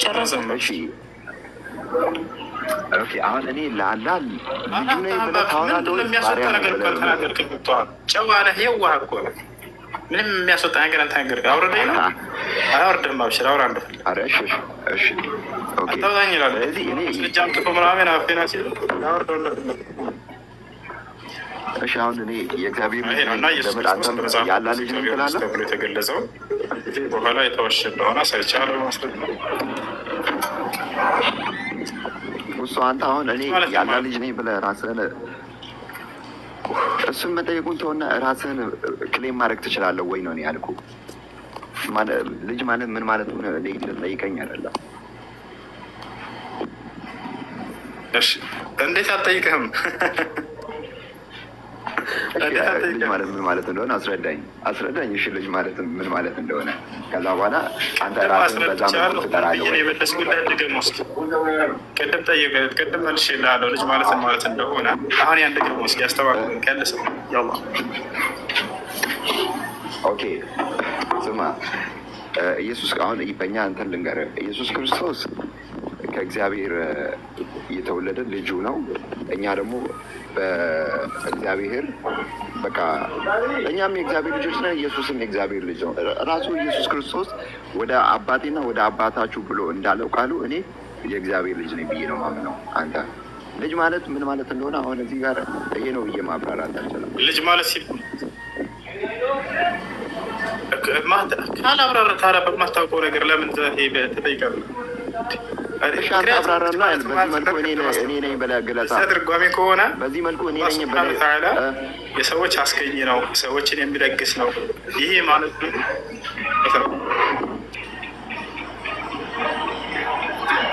ጨረሰን። እሺ ኦኬ። አሁን እኔ ለአላህ ልጁ ነኝ ብለህ ታወራለህ ወይስ የሚያስወጣ ነገር እንኳን ተናገርክ። ብትዋል ጨዋ ነህ፣ የዋህ እኮ ነህ። ምንም የሚያስወጣ ነገር አልተናገርክም። አውርደኝ ነው አላወርድህም። አብሽር አውራ እንደፈለግህ። ኧረ እሺ እሺ ኦኬ። አታውጣኝ ይላል። ስለዚህ እኔ ልጃም ጥፎ ምናምን አፌና ሲል ላወርደው። እሺ አሁን እኔ የእግዚአብሔር ልጅ እና ኢየሱስ ክርስቶስ ያላ ልጅ ነኝ ትላለህ ተብሎ የተገለጸው በኋላ የተወሸ እንደሆነ አሳይቻለሁ ማለት ነው። እሱ አንተ አሁን እኔ ያላ ልጅ ነኝ ብለህ ራስህን እሱን መጠየቁን ተውና ራስህን ክሌም ማድረግ ትችላለህ ወይ ነው እኔ ያልኩህ። ልጅ ማለት ምን ማለት ሆነ ጠይቀኝ አይደለም። እሺ እንዴት አልጠይቅህም? ልጅ ማለት ምን ማለት እንደሆነ አስረዳኝ። እሺ ልጅ ማለት ምን ማለት እንደሆነ ከዛ በኋላ አንተ ራስህን በዛ መልኩ ትጠራለህ ወይ? የመለስኩልህ ድገም ውስጥ ቅድም መልሼልሃለሁ ልጅ ማለት እንደሆነ። አሁን ያን ድገም ውስጥ ያስተባክል ቀልስ ያላ ኦኬ ስማ ኢየሱስ አሁን በእኛ እንትን ልንገርህ፣ ኢየሱስ ክርስቶስ ከእግዚአብሔር የተወለደ ልጁ ነው። እኛ ደግሞ በእግዚአብሔር በቃ እኛም የእግዚአብሔር ልጆች ነን። ኢየሱስም የእግዚአብሔር ልጅ ነው። ራሱ ኢየሱስ ክርስቶስ ወደ አባቴና ወደ አባታችሁ ብሎ እንዳለው ቃሉ እኔ የእግዚአብሔር ልጅ ነኝ ብዬ ነው ማምነው። አንተ ልጅ ማለት ምን ማለት እንደሆነ አሁን እዚህ ጋር ይሄ ነው ብዬ ማብራራት አልችልም። ልጅ ማለት ሲል ካላብራራ ታዲያ በማታውቀው ነገር ለምን ትጠይቃለህ? ሻንት አብራራና በዚህ መልኩ እኔ ነኝ ብለህ ግለጻ። ትርጓሜ ከሆነ በዚህ መልኩ እኔ ነኝ ብለህ የሰዎች አስገኝ ነው፣ ሰዎችን የሚለግስ ነው። ይሄ ማለት ነው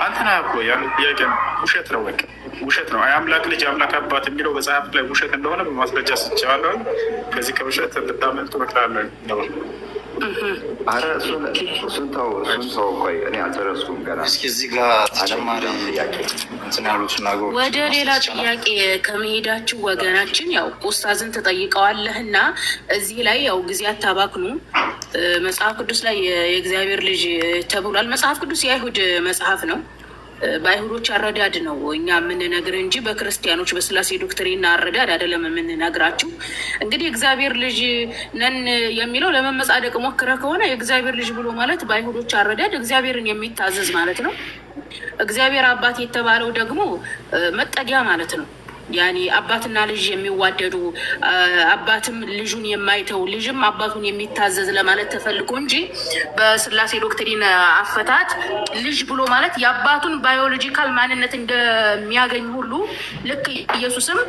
አንተና እኮ ያን ጥያቄ ውሸት ነው፣ በቃ ውሸት ነው። የአምላክ ልጅ የአምላክ አባት የሚለው መጽሐፍ ላይ ውሸት እንደሆነ በማስረጃ ስቻለሁ። ከዚህ ከውሸት እንድታመልጥ እመክራለሁ። አረ እሱን ተው። ቆይ እኔ አልጨረስኩም ገና። እስኪ እዚህ ጋር ተጨማሪ ወደ ሌላ ጥያቄ ከመሄዳችሁ ወገናችን ያው ኡስታዝን ትጠይቀዋለህና እዚህ ላይ ያው ጊዜ አታባክኑ። መጽሐፍ ቅዱስ ላይ የእግዚአብሔር ልጅ ተብሏል። መጽሐፍ ቅዱስ የአይሁድ መጽሐፍ ነው። በአይሁዶች አረዳድ ነው እኛ የምንነግር እንጂ በክርስቲያኖች በስላሴ ዶክትሪና አረዳድ አይደለም የምንነግራችሁ። እንግዲህ የእግዚአብሔር ልጅ ነን የሚለው ለመመጻደቅ ሞክረ ከሆነ የእግዚአብሔር ልጅ ብሎ ማለት በአይሁዶች አረዳድ እግዚአብሔርን የሚታዘዝ ማለት ነው። እግዚአብሔር አባት የተባለው ደግሞ መጠጊያ ማለት ነው። ያኔ አባትና ልጅ የሚዋደዱ አባትም ልጁን የማይተው ልጅም አባቱን የሚታዘዝ ለማለት ተፈልጎ እንጂ በስላሴ ዶክትሪን አፈታት ልጅ ብሎ ማለት የአባቱን ባዮሎጂካል ማንነት እንደሚያገኝ ሁሉ ልክ ኢየሱስም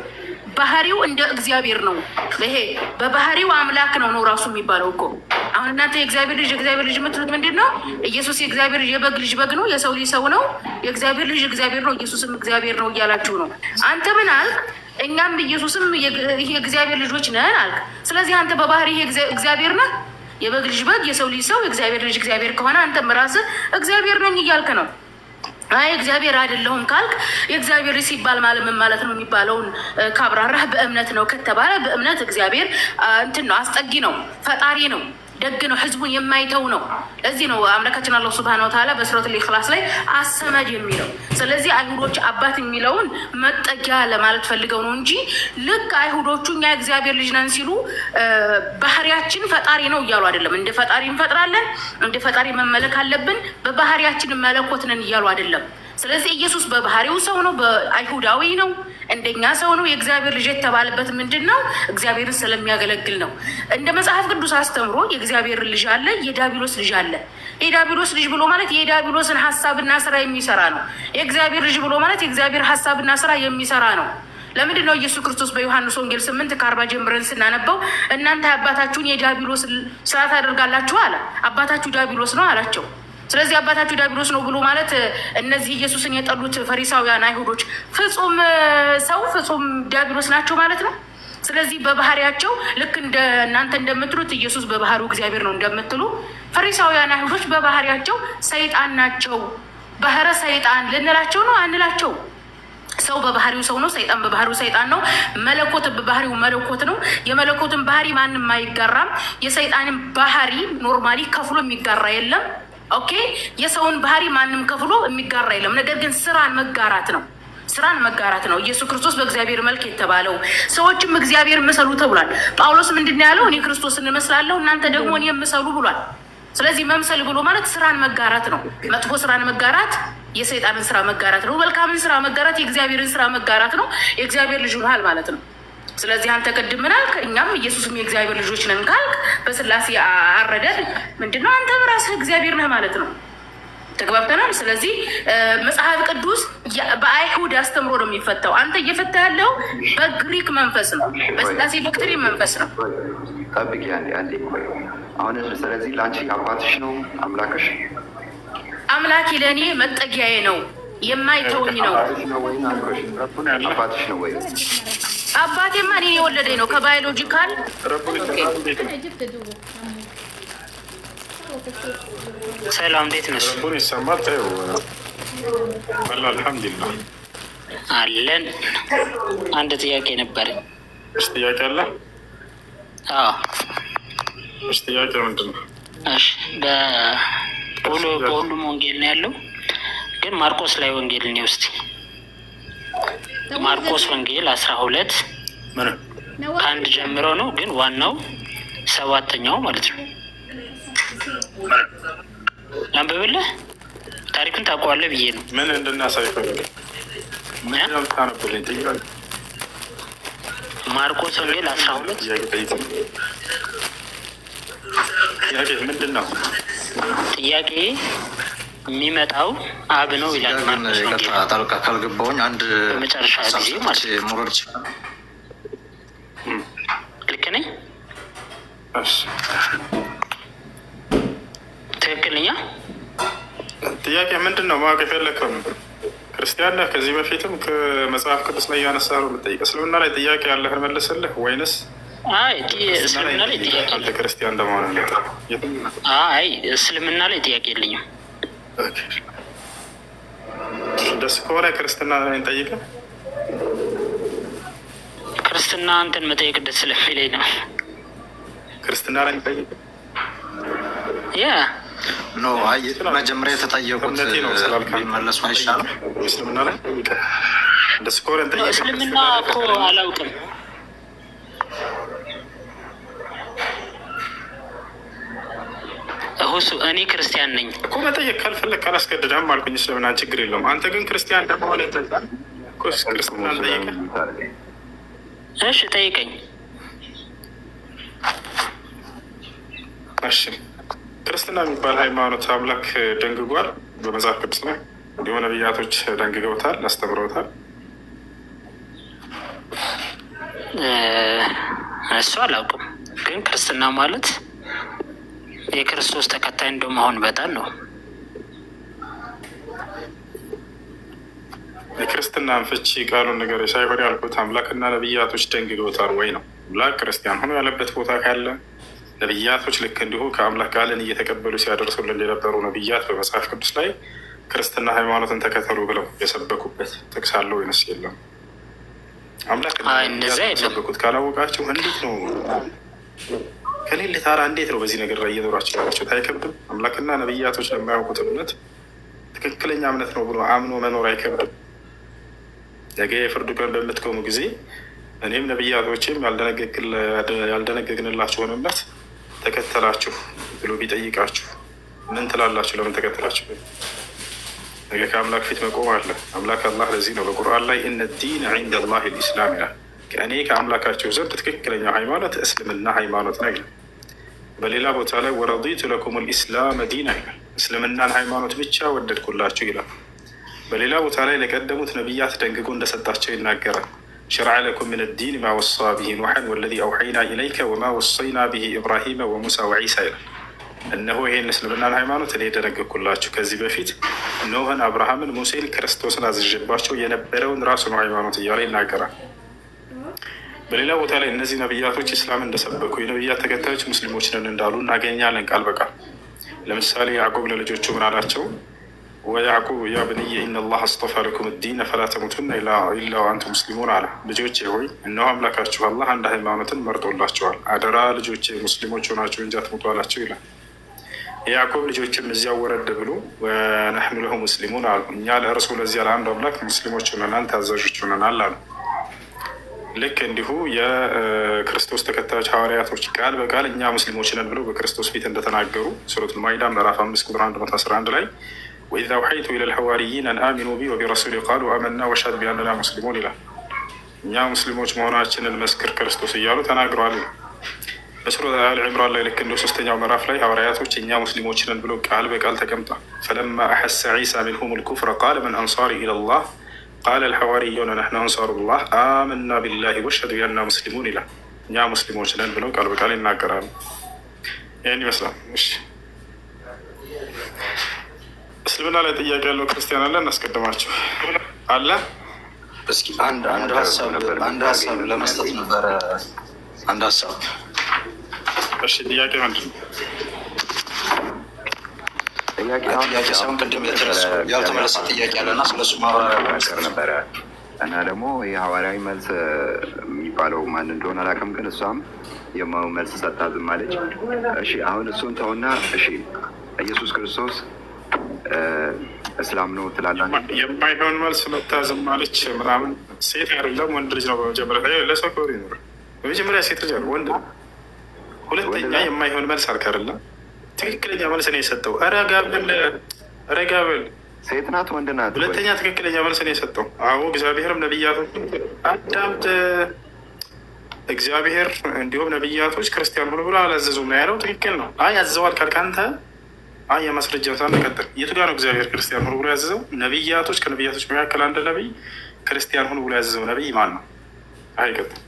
ባህሪው እንደ እግዚአብሔር ነው። ይሄ በባህሪው አምላክ ነው ራሱ የሚባለው እኮ። አሁን እናንተ የእግዚአብሔር ልጅ የምትሉት ምንድን ነው? ኢየሱስ የእግዚአብሔር ልጅ የበግ ልጅ በግ ነው፣ የሰው ልጅ ሰው ነው፣ የእግዚአብሔር ልጅ እግዚአብሔር ነው፣ ኢየሱስም እግዚአብሔር ነው እያላችሁ ነው። አንተ ምን አልክ? እኛም ኢየሱስም የእግዚአብሔር ልጆች ነን አልክ። ስለዚህ አንተ በባህሪ እግዚአብሔር ነህ። የበግ ልጅ በግ፣ የሰው ልጅ ሰው፣ የእግዚአብሔር ልጅ እግዚአብሔር ከሆነ አንተም ራስህ እግዚአብሔር ነኝ እያልክ ነው። አይ እግዚአብሔር አይደለሁም ካልክ የእግዚአብሔር ሲባል ማለት ምን ማለት ነው የሚባለውን ካብራራህ በእምነት ነው ከተባለ በእምነት እግዚአብሔር እንትን ነው፣ አስጠጊ ነው፣ ፈጣሪ ነው፣ ደግ ነው፣ ህዝቡን የማይተው ነው። ለዚህ ነው አምላካችን አላህ ሱብሃነሁ ወተዓላ በሱረቱል ኢኽላስ ላይ አሰመድ የሚለው። ስለዚህ አይሁዶች አባት የሚለውን መጠጊያ ለማለት ፈልገው ነው እንጂ ልክ አይሁዶቹ እኛ እግዚአብሔር ልጅ ነን ሲሉ ባህሪያችን ፈጣሪ ነው እያሉ አይደለም። እንደ ፈጣሪ እንፈጥራለን፣ እንደ ፈጣሪ መመለክ አለብን፣ በባህሪያችን መለኮት ነን እያሉ አይደለም። ስለዚህ ኢየሱስ በባህሪው ሰው ነው፣ በአይሁዳዊ ነው፣ እንደኛ ሰው ነው። የእግዚአብሔር ልጅ የተባለበት ምንድን ነው? እግዚአብሔርን ስለሚያገለግል ነው። እንደ መጽሐፍ ቅዱስ አስተምሮ የእግዚአብሔር ልጅ አለ፣ የዳቢሎስ ልጅ አለ። የዳቢሎስ ልጅ ብሎ ማለት የዳቢሎስን ሀሳብና ስራ የሚሰራ ነው። የእግዚአብሔር ልጅ ብሎ ማለት የእግዚአብሔር ሀሳብና ስራ የሚሰራ ነው። ለምንድን ነው ኢየሱስ ክርስቶስ በዮሐንስ ወንጌል 8:40 ጀምረን ስናነበው እናንተ አባታችሁን የዳቢሎስ ስራ ታደርጋላችሁ አለ። አባታችሁ ዳቢሎስ ነው አላቸው። ስለዚህ አባታችሁ ዳቢሎስ ነው ብሎ ማለት እነዚህ ኢየሱስን የጠሉት ፈሪሳውያን አይሁዶች ፍጹም ሰው ፍጹም ዳቢሎስ ናቸው ማለት ነው። ስለዚህ በባህሪያቸው ልክ እንደ እናንተ እንደምትሉት ኢየሱስ በባህሪው እግዚአብሔር ነው እንደምትሉ ፈሪሳውያን አይሁዶች በባህሪያቸው ሰይጣን ናቸው። ባህረ ሰይጣን ልንላቸው ነው አንላቸው? ሰው በባህሪው ሰው ነው፣ ሰይጣን በባህሪው ሰይጣን ነው፣ መለኮት በባህሪው መለኮት ነው። የመለኮትን ባህሪ ማንም አይጋራም። የሰይጣንን ባህሪ ኖርማሊ ከፍሎ የሚጋራ የለም። ኦኬ። የሰውን ባህሪ ማንም ከፍሎ የሚጋራ የለም። ነገር ግን ስራን መጋራት ነው። ስራን መጋራት ነው። ኢየሱስ ክርስቶስ በእግዚአብሔር መልክ የተባለው ሰዎችም እግዚአብሔር ምሰሉ ተብሏል። ጳውሎስ ምንድን ነው ያለው? እኔ ክርስቶስን እመስላለሁ እናንተ ደግሞ እኔ ምሰሉ ብሏል። ስለዚህ መምሰል ብሎ ማለት ስራን መጋራት ነው። መጥፎ ስራን መጋራት የሰይጣንን ስራ መጋራት ነው። መልካምን ስራ መጋራት የእግዚአብሔርን ስራ መጋራት ነው። የእግዚአብሔር ልጅ ሆነሃል ማለት ነው። ስለዚህ አንተ ቅድም ምን አልክ? እኛም ኢየሱስም የእግዚአብሔር ልጆች ነን ካልክ በስላሴ አረዳድ ምንድነው? አንተ በራስህ እግዚአብሔር ነህ ማለት ነው። ተግባብተናል። ስለዚህ መጽሐፍ ቅዱስ በአይሁድ አስተምሮ ነው የሚፈታው። አንተ እየፈታ ያለው በግሪክ መንፈስ ነው፣ በስላሴ ዶክትሪን መንፈስ ነው። ጠብቂ አንዴ። አሁን ስለዚህ ለአንቺ አባትሽ ነው አምላክሽ? አምላኬ ለእኔ መጠጊያዬ ነው፣ የማይተውኝ ነው። አባትሽ ነው ወይ? አባቴማ እኔ የወለደኝ ነው ከባዮሎጂካል። ሰላም እንዴት ነሽ? ረቡን ይሰማል? አልሐምዱሊላህ አለን። አንድ ጥያቄ ነበረኝ። እሺ ጥያቄ አለ? አዎ። እሺ ጥያቄ ምንድን ነው? እሺ በሁሉም ወንጌል ነው ያለው፣ ግን ማርቆስ ላይ ወንጌል ነው ውስጥ ማርቆስ ወንጌል 12 ከአንድ ጀምሮ ነው፣ ግን ዋናው 7ኛው ማለት ነው። አንብብልህ ታሪኩን ታውቀዋለህ ብዬ ነው። ምን እንድናሳይ ፈልገ ማርቆስ ወንጌል 12 ምንድን ነው ጥያቄ? የሚመጣው አብ ነው ይላል። ጣልቃ ካልገባሁኝ አንድ በመጨረሻ ጊዜ ማለት ሙሮች ልክ ነኝ? ትክክለኛ ጥያቄ ምንድን ነው? ማወቅ የፈለከው ክርስቲያን ነህ? ከዚህ በፊትም ከመጽሐፍ ቅዱስ ላይ እያነሳ ነው የምጠይቅ። እስልምና ላይ ጥያቄ ያለህን መልስልህ ወይንስ? አይ እስልምና ላይ ጥያቄ አንተ ክርስቲያን እንደመሆነ አይ እስልምና ላይ ጥያቄ የለኝም። ደስ ከሆነ ክርስትና ላይ እንጠይቅህ። ክርስትና አንተን መጠየቅ ደስ ስለሚለኝ ነው። ክርስትና ላይ እንጠይቅህ ያ ኖ አይ መጀመሪያ የተጠየቁት ቢመለሱ አይሻልም? እስልምና ላይ ደስ ከሆነ እንጠይቅህ። እስልምና እኮ አላውቅም። ሁሱ እኔ ክርስቲያን ነኝ እኮ መጠየቅ ካልፈለግ ካላስገድዳም አልኩኝ። እስልምና ችግር የለውም። አንተ ግን ክርስቲያን እንደመሆነ ይጠጣል። ክርስትና ጠይቀህ። እሺ ጠይቀኝ። እሺ ክርስትና የሚባል ሃይማኖት አምላክ ደንግጓል በመጽሐፍ ቅዱስ ላይ እንዲሁ ነቢያቶች ደንግገውታል፣ አስተምረውታል። እሱ አላውቅም፣ ግን ክርስትና ማለት የክርስቶስ ተከታይ እንደመሆን በጣም ነው። የክርስትናን ፍቺ ቃሉን ነገር ሳይሆን ያልኩት አምላክና ነቢያቶች ደንግገውታል ወይ ነው። አምላክ ክርስቲያን ሆኖ ያለበት ቦታ ካለ ነቢያቶች ልክ እንዲሁ ከአምላክ ቃልን እየተቀበሉ ሲያደርሱልን የነበሩ ነቢያት በመጽሐፍ ቅዱስ ላይ ክርስትና ሃይማኖትን ተከተሉ ብለው የሰበኩበት ጥቅስ አለ ወይንስ የለም? አምላክ የሰበኩት ካላወቃችሁ እንዴት ነው ከሌለ ታራ እንዴት ነው በዚህ ነገር ላይ እየኖራቸው ያላቸው? አይከብድም? አምላክና ነቢያቶች ለማያውቁት እምነት ትክክለኛ እምነት ነው ብሎ አምኖ መኖር አይከብድም? ነገ የፍርዱ ቀን በምትቆሙ ጊዜ እኔም ነቢያቶችም ያልደነገግንላችሁን እምነት ተከተላችሁ ብሎ ቢጠይቃችሁ ምን ትላላችሁ? ለምን ተከተላችሁ? ነገ ከአምላክ ፊት መቆም አለ። አምላክ አላህ ለዚህ ነው በቁርአን ላይ እነ ዲን ዒንደ ላህ ልኢስላም ይላል። ከእኔ ከአምላካቸው ዘንድ ትክክለኛ ሃይማኖት እስልምና ሃይማኖት ነው ይላል። በሌላ ቦታ ላይ ወረዲቱ ለኩም ልኢስላም ዲና ይላል። እስልምናን ሃይማኖት ብቻ ወደድኩላችሁ ይላል። በሌላ ቦታ ላይ ለቀደሙት ነቢያት ደንግጎ እንደሰጣቸው ይናገራል። شرع لكم من الدين ما وصى به نوحا والذي أوحينا إليك وما وصينا به إبراهيم وموسى وعيسى እነሆ ይሄን እስልምናን ሃይማኖት እኔ ደነገግኩላችሁ ከዚህ በፊት ኖህን፣ አብርሃምን፣ ሙሴን፣ ክርስቶስን አዝዤባቸው የነበረውን ራሱ ነው ሃይማኖት እያለ ይናገራል። በሌላ ቦታ ላይ እነዚህ ነቢያቶች እስላም እንደሰበኩ የነቢያት ተከታዮች ሙስሊሞች ነን እንዳሉ እናገኛለን ቃል በቃል። ለምሳሌ ያዕቆብ ለልጆቹ ምን አላቸው? ወያዕቁብ ያ ብንየ ኢነ ላህ አስጠፋ ለኩም ዲነ ፈላ ተሙቱና ኢላ ወአንቱም ሙስሊሙን አለ። ልጆቼ ሆይ እነሆ አምላካችሁ አላህ አንድ ሃይማኖትን መርጦላቸዋል፣ አደራ ልጆቼ ሙስሊሞች ሆናችሁ እንጂ አትሙቱ አላቸው ይላል። የያዕቆብ ልጆችም እዚያው ወረድ ብሎ ወነሕኑ ለሁ ሙስሊሙን አሉ። እኛ ለእርሱ ለዚያ ለአንዱ አምላክ ሙስሊሞች ሆነናል፣ ታዛዦች ሆነናል አሉ። ልክ እንዲሁ የክርስቶስ ተከታዮች ሐዋርያቶች ቃል በቃል እኛ ሙስሊሞች ነን ብለው በክርስቶስ ፊት እንደተናገሩ ሱረቱል ማኢዳ ምዕራፍ 5 ቁጥር 111 ላይ ወኢዝ አውሐይቱ ኢለል ሐዋርይይን አን አሚኑ ቢ ወቢረሱሊ ቃሉ አመና ወሽሀድ ቢአንና ሙስሊሙን ይላል። እኛ ሙስሊሞች መሆናችንን መስክር ክርስቶስ እያሉ ተናግረዋል። በሱረቱ አል ዒምራን ላይ ልክ እንደ ሶስተኛው ምዕራፍ ላይ ሐዋርያቶች እኛ ሙስሊሞች ነን ብለው ቃል በቃል ተቀምጧል። ፈለማ አሐሰ ዒሳ ሚንሁሙል ኩፍረ ቃለ መን አንሳሪ ኢለላህ ቃለ አልሐዋርዩነ ነሕኑ አንሳሩላህ አመና ቢላሂ ወሽሀድ ቢአንና ሙስሊሙን ይላል። እኛ ሙስሊሞች ነን ብለው ቃል በቃል ይናገራሉ። ይህን ይመስላል። እሺ እስልምና ላይ ጥያቄ ያለው ክርስቲያን አለ? እናስቀድማቸው አለ። እስኪ አንድ ሀሳብ ለመስጠት ነበረ። አንድ ሀሳብ። እሺ ጥያቄ ምንድን ነው? ጥያቄ ሳይሆን ቅድም ያልተመለሰ ጥያቄ አለና ስለሱ ማብራሪያ ነበረ እና ደግሞ የሐዋርያዊ መልስ የሚባለው ማን እንደሆነ አላውቅም፣ ግን እሷም የማው መልስ ሰጣ ዝም አለች። እሺ አሁን እሱን ተውና፣ እሺ ኢየሱስ ክርስቶስ እስላም ነው ትላላችሁ? የማይሆን መልስ መታ ዝም አለች ምናምን። ሴት አይደለም ወንድ ልጅ ነው። በመጀመሪያ ለሰው ክብር ይኖር። በመጀመሪያ ሴት ልጅ ነው ወንድ። ሁለተኛ የማይሆን መልስ አልክ አይደለም፣ ትክክለኛ መልስ ነው የሰጠው። ረጋ በል ሴት ናት ወንድ ናት? ሁለተኛ ትክክለኛ መልስ ነው የሰጠው። አዎ እግዚአብሔርም ነቢያቶች አዳምጥ፣ እግዚአብሔር እንዲሁም ነቢያቶች ክርስቲያን ሆኖ ብሎ አላዘዙም ነው ያለው። ትክክል ነው። አይ አዘዋል ካልክ አንተ የማስረጃ ሳንቀጥል የቱ ጋር ነው እግዚአብሔር ክርስቲያን ሆኖ ብሎ ያዘዘው? ነቢያቶች ከነቢያቶች መካከል አንድ ነቢይ ክርስቲያን ሆኖ ብሎ ያዘዘው ነቢይ ማን ነው? አይቀጥል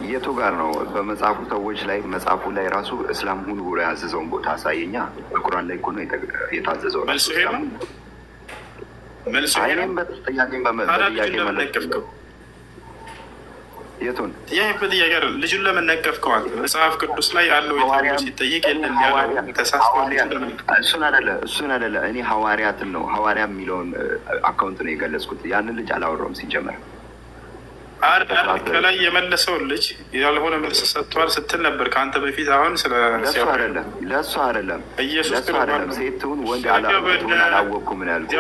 የቱ ጋር ነው? በመጽሐፉ ሰዎች ላይ መጽሐፉ ላይ ራሱ እስላም ሁኑ ብሎ ያዘዘውን ቦታ አሳየኛ። በቁርአን ላይ እኮ ነው የታዘዘው። መልሱ ይሄ ነው። መልሱ ይሄ ነው። ጥያቄ መለቀፍከው የቱን ጥያቄ በጥያቄ አይደለም። ልጁን ለምን ነቀፍከው አንተ? መጽሐፍ ቅዱስ ላይ አለው የተባለው ሲጠይቅ የለም ያለው ተሳስቷል። እሱን አይደለ እኔ ሐዋርያትን ነው ሐዋርያ የሚለውን አካውንት ነው የገለጽኩት። ያንን ልጅ አላወራውም ሲጀመር። ከላይ የመለሰውን ልጅ ያልሆነ መልስ ሰጥቷል ስትል ነበር ከአንተ በፊት። አሁን ለእሱ አይደለም ኢየሱስ አይደለም ሴቱን ወንድ አላወቅኩም ምን ያልኩት።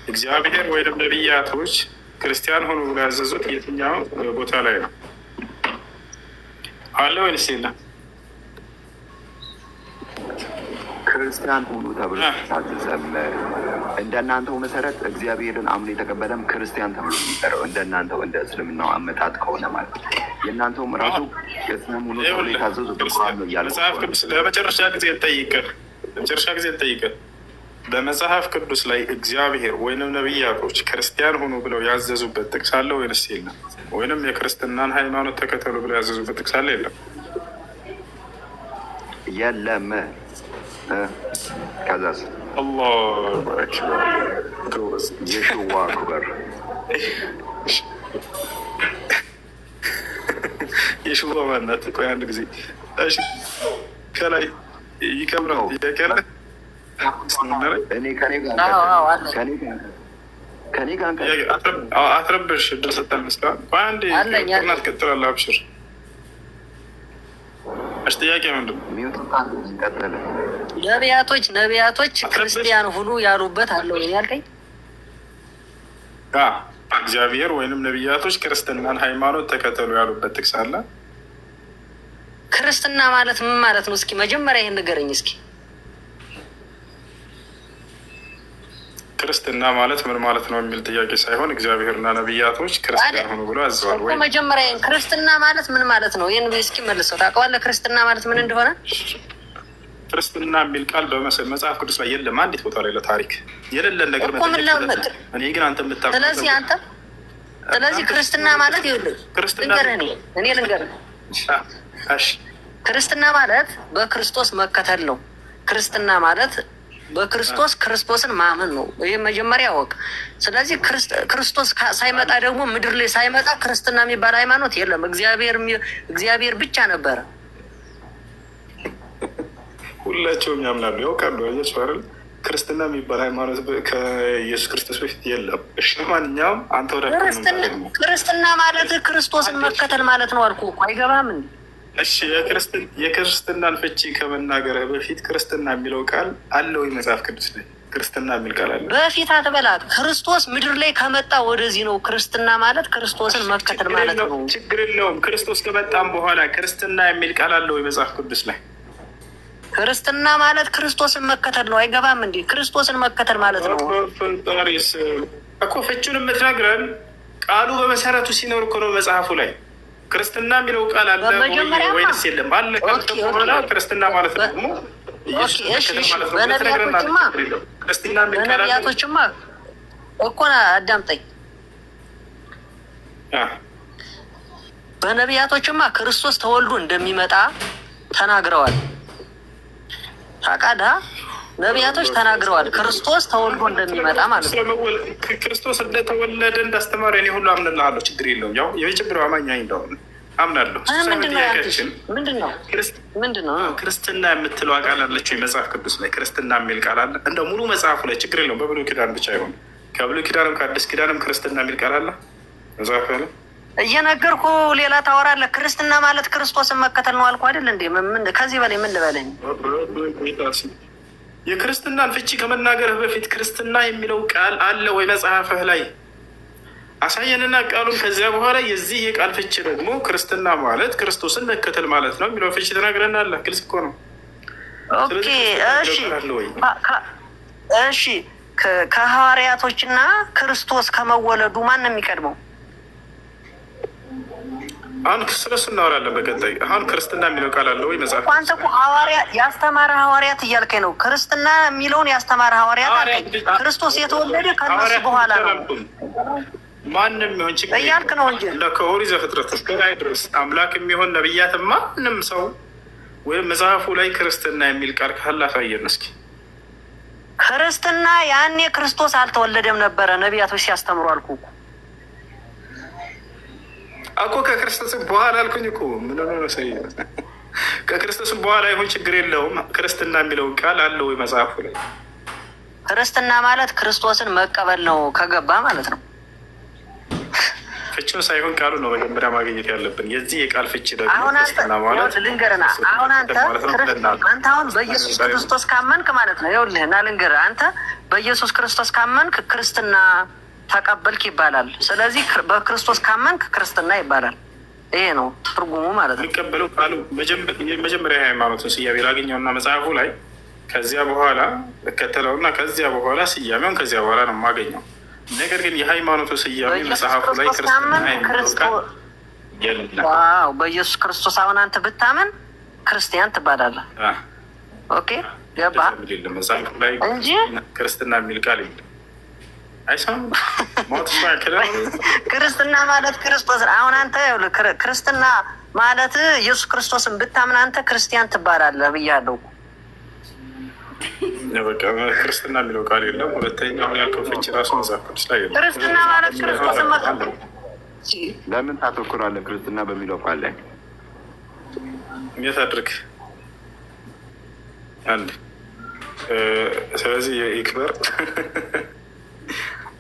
እግዚአብሔር ወይንም ነቢያቶች ክርስቲያን ሆኖ ብሎ ያዘዙት የትኛው ቦታ ላይ ነው? አለ ወይንስ የለም? ክርስቲያን ሆኑ ተብሎ ታዘዘም። እንደናንተው መሰረት እግዚአብሔርን አምኖ የተቀበለም ክርስቲያን ተብሎ የሚጠራው እንደናንተው እንደ እስልምናው አመጣጥ ከሆነ ማለት ነው። የእናንተውም ራሱ ክርስቲያን ሆኖ ተብሎ የታዘዙ ነው እያለ መጽሐፍ ቅዱስ ለመጨረሻ ጊዜ ልጠይቅህ በመጽሐፍ ቅዱስ ላይ እግዚአብሔር ወይንም ነቢያቶች ክርስቲያን ሆኑ ብለው ያዘዙበት ጥቅስ አለ ወይንስ የለም? ወይንም የክርስትናን ሃይማኖት ተከተሉ ብለው ያዘዙበት ጥቅስ አለ የለም? የለም። ከዛስ አላሁ አክበር የሽዋ አክበር የሽዋ ማናት? ቆይ አንድ ጊዜ ከላይ ይከብራል ጥያቄ አለ። አትረብሽ እድል ሰጠን መስላ በአንድ ናት ቀጥላለ። አብሽር ጥያቄ ምንድን ነው? ነቢያቶች ክርስቲያን ሁኑ ያሉበት አለው ያልከኝ? እግዚአብሔር ወይንም ነቢያቶች ክርስትናን ሃይማኖት ተከተሉ ያሉበት ጥቅስ አለ? ክርስትና ማለት ምን ማለት ነው? እስኪ መጀመሪያ ይህን ንገረኝ እስኪ። ክርስትና ማለት ምን ማለት ነው የሚል ጥያቄ ሳይሆን እግዚአብሔርና ነቢያቶች ክርስቲያን ሆኑ ብሎ አዘዋል ወይ? መጀመሪያ ክርስትና ማለት ምን ማለት ነው? ይህን እስኪ መልሰው። ታውቀዋለህ ክርስትና ማለት ምን እንደሆነ? ክርስትና የሚል ቃል በመጽሐፍ ቅዱስ ላይ የለም። አንዲት ቦታ ላይ ለታሪክ የሌለን ነገር እኔ ግን አንተ የምታውቀው ስለዚህ ክርስትና ማለት ይኸውልህ፣ እኔ ልንገርህ፣ ክርስትና ማለት በክርስቶስ መከተል ነው። ክርስትና ማለት ክርስቶስን ማመን ነው። ይህ መጀመሪያ ያወቅ። ስለዚህ ክርስቶስ ሳይመጣ ደግሞ ምድር ላይ ሳይመጣ ክርስትና የሚባል ሃይማኖት የለም። እግዚአብሔር ብቻ ነበረ። ሁላቸውም ያምናሉ፣ ያውቃሉ። አያቸው አይደል? ክርስትና የሚባል ሃይማኖት ከኢየሱስ ክርስቶስ በፊት የለም። እሺ ማንኛውም አንተ ወደ ክርስትና ማለት ክርስቶስን መከተል ማለት ነው አልኩህ እኮ። አይገባም እንዴ? እሺ የክርስትናን ፍቺ ከመናገርህ በፊት ክርስትና የሚለው ቃል አለ ወይ መጽሐፍ ቅዱስ ላይ? ክርስትና የሚል ቃል አለ? በፊት አትበላት። ክርስቶስ ምድር ላይ ከመጣ ወደዚህ ነው። ክርስትና ማለት ክርስቶስን መከተል ማለት ነው። ችግር የለውም። ክርስቶስ ከመጣም በኋላ ክርስትና የሚል ቃል አለ ወይ መጽሐፍ ቅዱስ ላይ? ክርስትና ማለት ክርስቶስን መከተል ነው። አይገባም እንዴ? ክርስቶስን መከተል ማለት ነው እኮ። ፍቹን የምትነግረን ቃሉ በመሰረቱ ሲኖር እኮ ነው መጽሐፉ ላይ። ክርስትና የሚለው ቃል አለ ወይንስ የለም? አለ ካልተ በኋላ ክርስትና ማለት ደግሞ በነቢያቶችማ እኮ አዳምጠኝ። በነቢያቶችማ ክርስቶስ ተወልዶ እንደሚመጣ ተናግረዋል። ታውቃለህ? ነቢያቶች ተናግረዋል። ክርስቶስ ተወልዶ እንደሚመጣ ማለት ነው። ክርስቶስ እንደተወለደ እንዳስተማረ እኔ ሁሉ አምንልሃለሁ። ችግር የለውም። ያው የመጀመሪያው አማኝ እንደሆነ አምናለሁ። ምንድን ነው ክርስትና የምትለው ቃል አለችው መጽሐፍ ቅዱስ ላይ? ክርስትና የሚል ቃል አለ እንደ ሙሉ መጽሐፉ ላይ? ችግር የለውም። በብሉይ ኪዳን ብቻ አይሆን፣ ከብሉይ ኪዳንም ከአዲስ ኪዳንም ክርስትና የሚል ቃል አለ መጽሐፍ ያለ። እየነገርኩ ሌላ ታወራለህ። ክርስትና ማለት ክርስቶስን መከተል ነው አልኩህ አይደል እንዴ? ከዚህ በላይ ምን ልበለኝ? የክርስትናን ፍቺ ከመናገርህ በፊት ክርስትና የሚለው ቃል አለ ወይ መጽሐፍህ ላይ? አሳየንና ቃሉን። ከዚያ በኋላ የዚህ የቃል ፍቺ ደግሞ ክርስትና ማለት ክርስቶስን መከተል ማለት ነው የሚለው ፍቺ ትነግረናለህ። ግልጽ እኮ ነው። ኦኬ እሺ። ከሐዋርያቶችና ክርስቶስ ከመወለዱ ማን ነው የሚቀድመው? አሁን ስለሱ እናወራለን በቀጣይ። አሁን ክርስትና የሚለው ቃል አለ ወይ መጽሐፍ? አንተ እኮ ሐዋርያ ያስተማረ ሐዋርያት እያልከኝ ነው። ክርስትና የሚለውን ያስተማረ ሐዋርያት አልከኝ። ክርስቶስ የተወለደ ከነሱ በኋላ ነው ማንም ይሆን ችግር እያልክ ነው እንጂ ከኦሪት ዘፍጥረት እስከ ራዕይ ድረስ አምላክ የሚሆን ነብያት ማንም ሰው ወይም መጽሐፉ ላይ ክርስትና የሚል ቃል ካለ አሳየን እስኪ። ክርስትና ያኔ ክርስቶስ አልተወለደም ነበረ ነቢያቶች ሲያስተምሩ አልኩ እኮ ከክርስቶስም በኋላ አልኩኝ እኮ። ምን ነው ሰይ ከክርስቶስም በኋላ ይሁን ችግር የለውም። ክርስትና የሚለው ቃል አለ ወይ መጽሐፉ ላይ? ክርስትና ማለት ክርስቶስን መቀበል ነው ከገባ ማለት ነው። ፍቺውን ሳይሆን ቃሉ ነው መጀመሪያ ማግኘት ያለብን። የዚህ የቃል ፍቺ ደግሞ ክርስትና ማለት ልንገርና አሁን አንተ አሁን በኢየሱስ ክርስቶስ ካመንክ ማለት ነው። ይኸውልህ እና ልንገርህ፣ አንተ በኢየሱስ ክርስቶስ ካመንክ ክርስትና ተቀበልክ ይባላል። ስለዚህ በክርስቶስ ካመንክ ክርስትና ይባላል። ይሄ ነው ትርጉሙ ማለት ነው። የሚቀበለው ቃሉ መጀመሪያ ሃይማኖትን ስያሜ ላገኘውና መጽሐፉ ላይ ከዚያ በኋላ እከተለውና ከዚያ በኋላ ስያሜውን ከዚያ በኋላ ነው የማገኘው። ነገር ግን የሃይማኖቱ ስያሜ መጽሐፉ ላይ ክርስትና በኢየሱስ ክርስቶስ አሁን አንተ ብታመን ክርስቲያን ትባላለህ። ኦኬ ገባህ እንጂ ክርስትና የሚል ቃል የለም። ክርስትና ማለት ክርስቶስ። አሁን አንተ ክርስትና ማለት ኢየሱስ ክርስቶስን ብታምን አንተ ክርስቲያን ትባላለህ ብያለሁ። በቃ ክርስትና የሚለው ቃል የለም። ሁለተኛ አሁን ያልከው ፍቺ ራሱ መጽሐፍ ቅዱስ ላይ የለም። ክርስትና ማለት ክርስቶስን ለምን ታተኩራለህ? ክርስትና በሚለው ቃል ላይ የት አድርግ አንድ። ስለዚህ ይክበር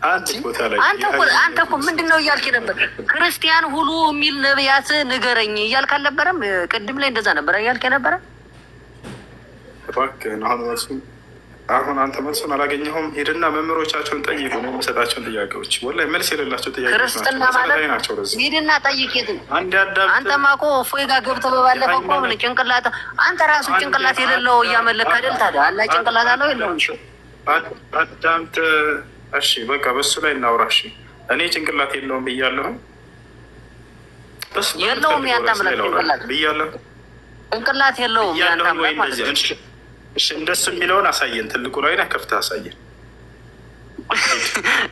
አንተ እኮ ምንድን ነው እያልክ ነበር? ክርስቲያን ሁሉ የሚል ነቢያት ንገረኝ እያልክ አልነበረም? ቅድም ላይ እንደዛ ነበረ እያልክ ነበረ። አሁን አንተ መልሱን አላገኘሁም። ሄድና መምህሮቻቸውን ጠይቁ ነው የምሰጣቸውን ጥያቄዎች። ወላሂ መልስ የሌላቸው ጥያቄዎች ክርስትና ማለት ሄድና ጠይቅ። አንተማ እኮ እፎይ ጋር ገብተህ በባለፈው እኮ ምን ጭንቅላት አንተ ራሱ ጭንቅላት የሌለው እያመለክ አይደል? ታዲያ አላህ ጭንቅላት አለው የለውም? አዳምጥ እሺ በቃ በሱ ላይ እናውራ። እሺ እኔ ጭንቅላት የለውም ብያለሁ። የለውም ያንተምለት ጭንቅላት ብያለሁ። ጭንቅላት የለውም ያንተምለት ማለት ነው። እሺ እንደሱ የሚለውን አሳየን። ትልቁ ላይ ከፍተህ አሳየን።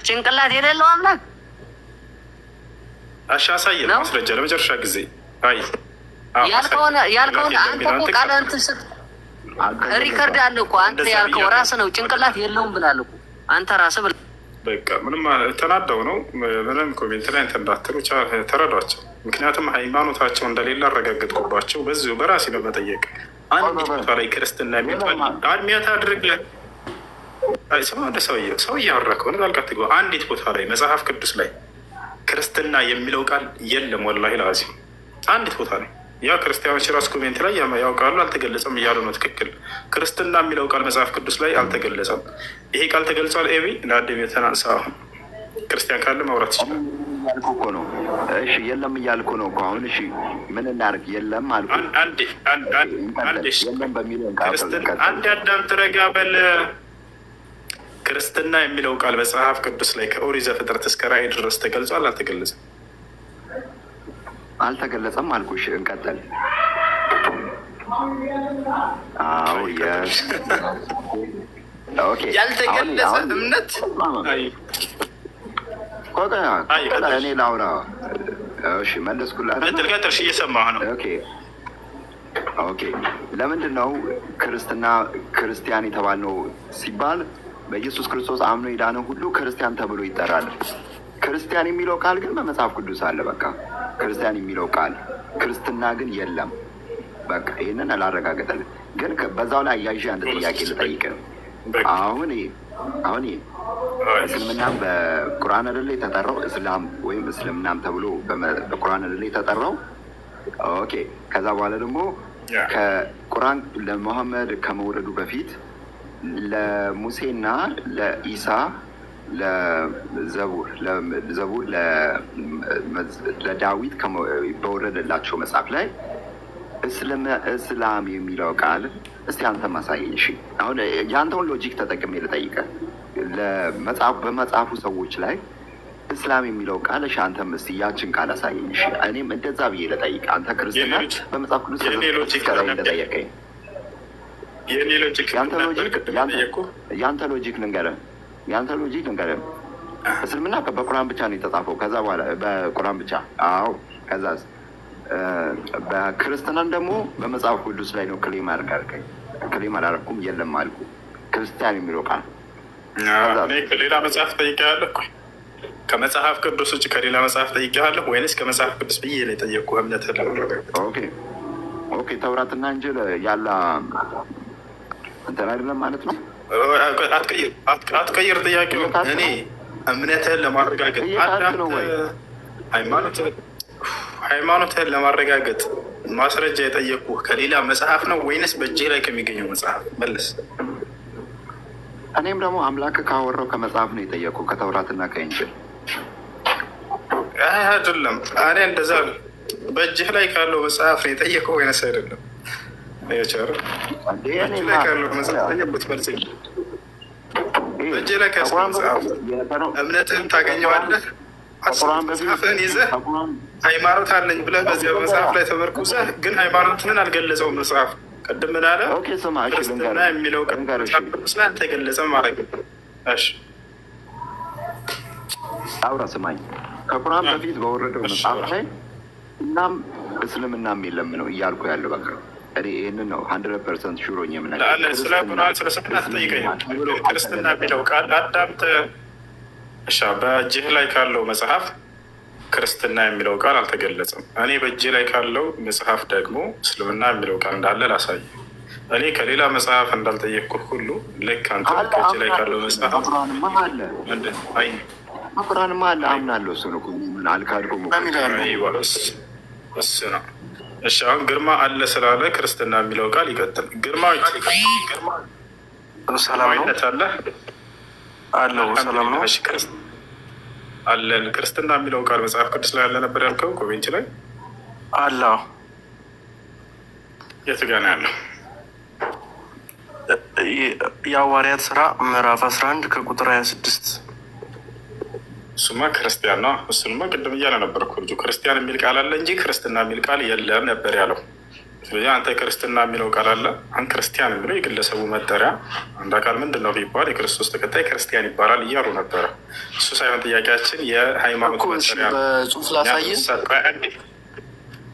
ጭንቅላት የሌለው አምላክ እሺ አሳየን። ማስረጃ ለመጨረሻ ጊዜ አይ ያልከውን አንተ እኮ ቃል እንትን ስጥ ሪከርድ አለ እኮ አንተ ያልከው ራስህ ነው። ጭንቅላት የለውም ብላለህ እኮ አንተ ራስህ ብለህ በቃ ምንም ተናደው ነው። ምንም ኮሜንት ላይ እንትን እንዳትሉ ተረዷቸው። ምክንያቱም ሃይማኖታቸው እንደሌለ አረጋገጥኩባቸው። በዚሁ በራሴ ነው መጠየቅ። አንድ ቦታ ላይ ክርስትና የሚባል አድሚያት አድርግ ሰው እያወራከው ነው። ጣልቃ ትግባ። አንዲት ቦታ ላይ መጽሐፍ ቅዱስ ላይ ክርስትና የሚለው ቃል የለም። ወላሂ ለአዚም አንዲት ቦታ ላይ ያ ክርስቲያኖች ራሱ ኮሜንት ላይ ያውቃሉ፣ አልተገለጸም እያሉ ነው። ትክክል። ክርስትና የሚለው ቃል መጽሐፍ ቅዱስ ላይ አልተገለጸም። ይሄ ቃል ተገልጿል። ኤቢ ለአደም የተናሳ ክርስቲያን ካለ ማውራት ይችላል እያልኩ እኮ ነው። እሺ የለም እያልኩ ነው እኮ አሁን። እሺ ምን እናድርግ? የለም አልኩ። የለም በሚለው አንድ አዳም ትረጋ በል። ክርስትና የሚለው ቃል መጽሐፍ ቅዱስ ላይ ከኦሪት ዘፍጥረት እስከ ራዕይ ድረስ ተገልጿል? አልተገለጸም? አልተገለጸም አልኩሽ። እንቀጥል። አዎ ያልተገለጸ እምነት እኔ ላውራ። እሺ መለስኩላት። ቀጥልሽ፣ እየሰማህ ነው። ኦኬ ለምንድን ነው ክርስቲያን የተባልነው ሲባል በኢየሱስ ክርስቶስ አምኖ የዳነ ሁሉ ክርስቲያን ተብሎ ይጠራል። ክርስቲያን የሚለው ቃል ግን በመጽሐፍ ቅዱስ አለ። በቃ ክርስቲያን የሚለው ቃል፣ ክርስትና ግን የለም። በቃ ይህንን አላረጋገጠልም። ግን በዛው ላይ አያይዤ አንድ ጥያቄ ልጠይቅ ነው። አሁን እስልምናም በቁርአን አይደለ የተጠራው? እስላም ወይም እስልምናም ተብሎ በቁርአን አይደለ የተጠራው? ኦኬ ከዛ በኋላ ደግሞ ከቁርአን ለመሐመድ ከመውረዱ በፊት ለሙሴና ለኢሳ ለዘቡር ለዳዊት በወረደላቸው መጽሐፍ ላይ እስላም የሚለው ቃል እስቲ አንተ ማሳየኝ። እሺ አሁን የአንተውን ሎጂክ ተጠቅሜ ልጠይቀህ። በመጽሐፉ ሰዎች ላይ እስላም የሚለው ቃል እሺ አንተም እስቲ ያችን ቃል አሳየኝ። እሺ እኔም እንደዛ ብዬ ልጠይቅህ። አንተ ክርስትና በመጽሐፍ ቅዱስ ላይ እንደጠየቀኝ ያንተ ሎጂክ ልንገርህ። እስልምና በቁርአን ብቻ ነው የተጻፈው። ከዛ በኋላ በቁርአን ብቻ። አዎ ከዛ በክርስትናን ደግሞ በመጽሐፍ ቅዱስ ላይ ነው ክሌም አድርጋልከኝ። ክሌም አላደረኩም፣ የለም አልኩ። ክርስቲያን የሚለው ቃል ከሌላ መጽሐፍ ጠይቄሃለሁ። ከመጽሐፍ ቅዱስ ውጭ ከሌላ መጽሐፍ ጠይቄሃለሁ ወይንስ ከመጽሐፍ ቅዱስ ብዬ ነው የጠየቅኩህ? እምነትህን ለማረጋገጥ። ኦኬ ተውራትና እንጅል ያለ እንትን አይደለም ማለት ነው። አትቀይር ጥያቄውን። እኔ እምነትህን ለማረጋገጥ ሃይማኖትህን ለማረጋገጥ ማስረጃ የጠየቅኩህ ከሌላ መጽሐፍ ነው ወይንስ በእጄ ላይ ከሚገኘው መጽሐፍ? መልስ። እኔም ደግሞ አምላክ ካወራው ከመጽሐፍ ነው የጠየቅኩህ፣ ከተውራትና ከእንጅል አይደለም። እኔ እንደዛ በእጅህ ላይ ካለው መጽሐፍ ነው የጠየቀው ወይንስ አይደለም? የቻረ በእጅህ ላይ ካለው መጽሐፍ ጠየቁት። መልስ። በእጅህ ላይ ካለው መጽሐፍ እምነትህን ታገኘዋለህ። መጽሐፍህን ይዘህ ሃይማኖት አለኝ ብለህ በዚያ መጽሐፍ ላይ ተመርኩዘህ ግን ሃይማኖትህን አልገለጸውም መጽሐፍ። ቅድም ምን አለ? ክርስትና የሚለው ቅዱስ ላይ አልተገለጸም ማለት ነው። እሺ አውራ ስማኝ። ከቁርአን በፊት በወረደው መጽሐፍ ላይ እናም እስልምናም የለም ነው እያልኩ ያለው። በቃ እኔ ይህንን ነው 100% ሹሮኝ የምናገር። ስለ ቁርአን ስለ እስልምና ትጠይቀኛል። ክርስትና የሚለው ቃል አዳምጠህ እሺ። በእጅህ ላይ ካለው መጽሐፍ ክርስትና የሚለው ቃል አልተገለጸም። እኔ በእጅህ ላይ ካለው መጽሐፍ ደግሞ እስልምና የሚለው ቃል እንዳለ ላሳይ። እኔ ከሌላ መጽሐፍ እንዳልጠየቅኩህ ሁሉ ልክ አንተ በእጅህ ላይ ካለው መጽሐፍ ቁርአንማ አለ አምናለሁ። እሱ ነው አልካድኩም። እሱ ነው። እሺ አሁን ግርማ አለ ስላለ ክርስትና የሚለው ቃል ይቀጥል። ሰላማዊነት አለ አለው። ሰላም ነው አለን። ክርስትና የሚለው ቃል መጽሐፍ ቅዱስ ላይ ያለ ነበር ያልከው ኮሜንት ላይ አለ። የት ጋ ነው ያለው? የሐዋርያት ስራ ምዕራፍ 11 ከቁጥር 26። እሱማ ክርስቲያን ነው። እሱንማ ቅድም እያለ ነበርኩ። ልጁ ክርስቲያን የሚል ቃል አለ እንጂ ክርስትና የሚል ቃል የለም ነበር ያለው። ስለዚህ አንተ ክርስትና የሚለው ቃል አለ። አንድ ክርስቲያን የሚለው የግለሰቡ መጠሪያ፣ አንድ አካል ምንድን ነው ቢባል የክርስቶስ ተከታይ ክርስቲያን ይባላል እያሉ ነበረ። እሱ ሳይሆን ጥያቄያችን የሃይማኖት መጠሪያ ነው። በጽሁፍ ላሳየን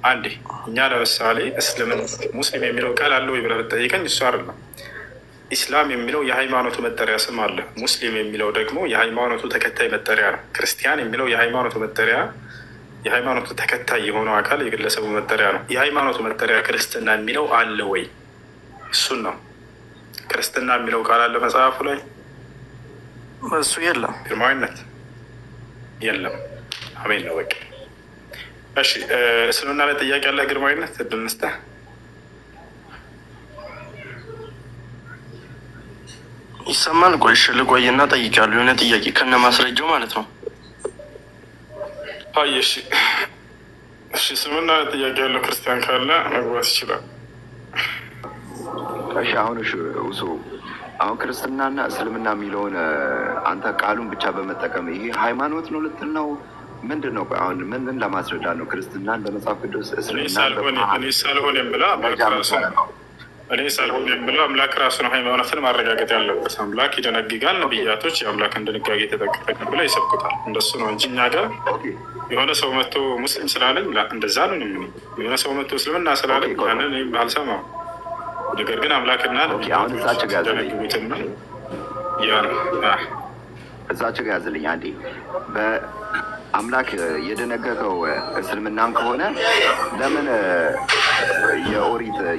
አንዴ። እኛ ለምሳሌ እስልምና ሙስሊም የሚለው ቃል አለ ወይ ብለህ ብትጠይቀኝ እሱ አይደለም። ኢስላም የሚለው የሃይማኖቱ መጠሪያ ስም አለ። ሙስሊም የሚለው ደግሞ የሃይማኖቱ ተከታይ መጠሪያ ነው። ክርስቲያን የሚለው የሃይማኖቱ መጠሪያ፣ የሃይማኖቱ ተከታይ የሆነው አካል የግለሰቡ መጠሪያ ነው። የሃይማኖቱ መጠሪያ ክርስትና የሚለው አለ ወይ? እሱን ነው። ክርስትና የሚለው ቃል አለ መጽሐፉ ላይ? እሱ የለም። ግርማዊነት የለም። አሜን ነው በቃ። እሺ እስልምና ላይ ጥያቄ ያለ ግርማዊነት እድል እንስጥህ። ይሰማል? ቆይ እሺ ልቆይና ጠይቃለሁ። የሆነ ጥያቄ ከነ ማስረጃው ማለት ነው። አይ እሺ እሺ። እስልምና ላይ ጥያቄ ያለው ክርስቲያን ካለ መግባት ይችላል። እሺ አሁን እሱ አሁን ክርስትናና እስልምና የሚለውን አንተ ቃሉን ብቻ በመጠቀም ይሄ ሃይማኖት ነው ልትል ነው? ምንድን ነው? አሁን ምን ለማስረዳት ነው? ክርስትናን በመጽሐፍ ቅዱስ እስልምና እኔ ሳልሆን የምለው አምላክ ራሱ ነው ሃይማኖትን ማረጋገጥ ያለበት። አምላክ ይደነግጋል፣ ነቢያቶች የአምላክን ድንጋጌ ተቀብለው ይሰብኩታል። እንደሱ ነው እንጂ እኛ ጋር የሆነ ሰው መጥቶ ሙስሊም ስላለኝ እንደዛ ነው። የሆነ ሰው መጥቶ እስልምና ስላለኝ ያንን አልሰማም። ነገር ግን አምላክና ደነግጉትን ነው እዛቸው ጋር ያዝልኝ አንዴ። በአምላክ የደነገገው እስልምናን ከሆነ ለምን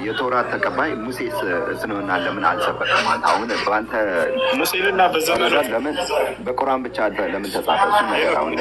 የቶራት ተቀባይ ሙሴስ እስልምናን ለምን አልሰበከም? አሁን በአንተ ሙሴንና በዛ ለምን በቁርአን ብቻ ለምን ተጻፈ? እሱ ነገር አሁን